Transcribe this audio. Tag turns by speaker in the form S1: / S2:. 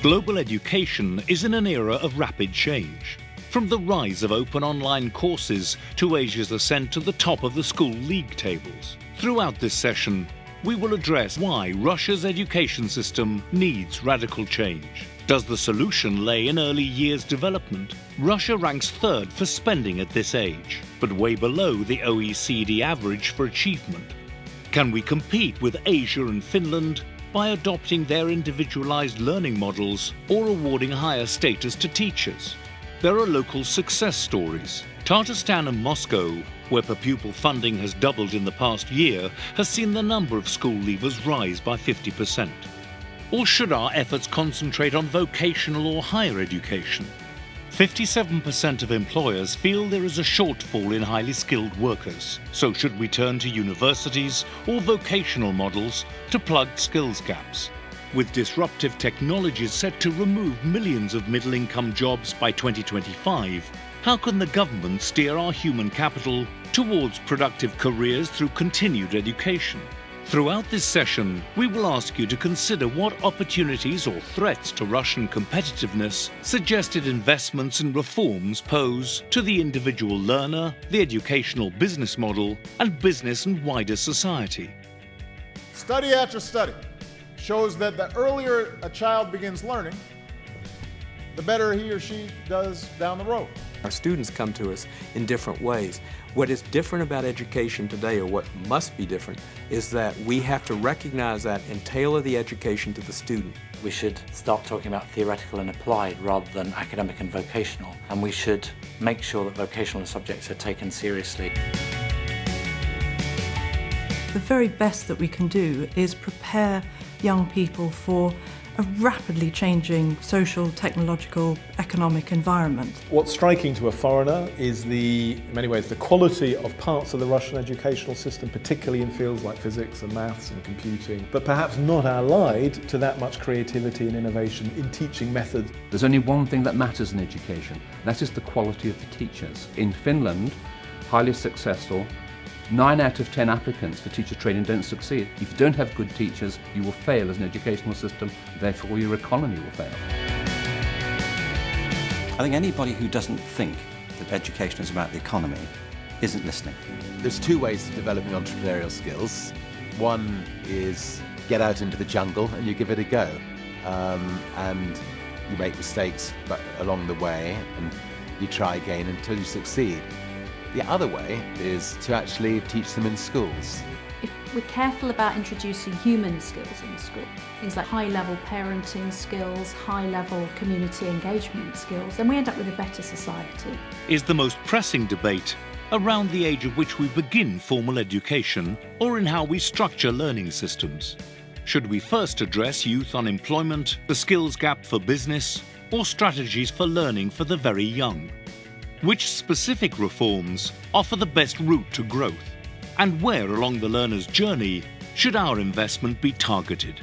S1: Global education is in an era of rapid change. From the rise of open online courses to Asia's ascent to the top of the school league tables. Throughout this session, we will address why Russia's education system needs radical change. Does the solution lay in early years development? Russia ranks third for spending at this age, but way below the OECD average for achievement. Can we compete with Asia and Finland by adopting their individualized learning models or awarding higher status to teachers? There are local success stories. Tatarstan and Moscow, where per pupil funding has doubled in the past year, has seen the number of school leavers rise by 50%. Or should our efforts concentrate on vocational or higher education? 57% of employers feel there is a shortfall in highly skilled workers. So should we turn to universities or vocational models to plug skills gaps? With disruptive technologies set to remove millions of middle-income jobs by 2025, how can the government steer our human capital towards productive careers through continued education? Throughout this session, we will ask you to consider what opportunities or threats to Russian competitiveness suggested investments and reforms pose to the individual learner, the educational business model, and business and wider society.
S2: Study after study shows that the earlier a child begins learning, the better he or she does down the road.
S3: Our students come to us in different ways. What is different about education today, or what must be different, is that we have to recognize that and tailor the education to the student.
S4: We should start talking about theoretical and applied rather than academic and vocational, and we should make sure that vocational subjects are taken seriously.
S5: The very best that we can do is prepare young people for a rapidly changing social, technological, economic environment.
S6: What's striking to a foreigner is in many ways, the quality of parts of the Russian educational system, particularly in fields like physics and maths and computing, but perhaps not allied to that much creativity and innovation in teaching methods.
S7: There's only one thing that matters in education, and that is the quality of the teachers. In Finland, highly successful, 9 out of 10 applicants for teacher training don't succeed. If you don't have good teachers, you will fail as an educational system, therefore your economy will fail.
S8: I think anybody who doesn't think that education is about the economy isn't listening.
S9: There's two ways of developing entrepreneurial skills. One is get out into the jungle and you give it a go. And you make mistakes along the way and you try again until you succeed. The other way is to actually teach them in schools.
S10: If we're careful about introducing human skills in school, things like high-level parenting skills, high-level community engagement skills, then we end up with a better society.
S1: Is the most pressing debate around the age at which we begin formal education, or in how we structure learning systems? Should we first address youth unemployment, the skills gap for business, or strategies for learning for the very young? Which specific reforms offer the best route to growth? And where along the learner's journey should our investment be targeted?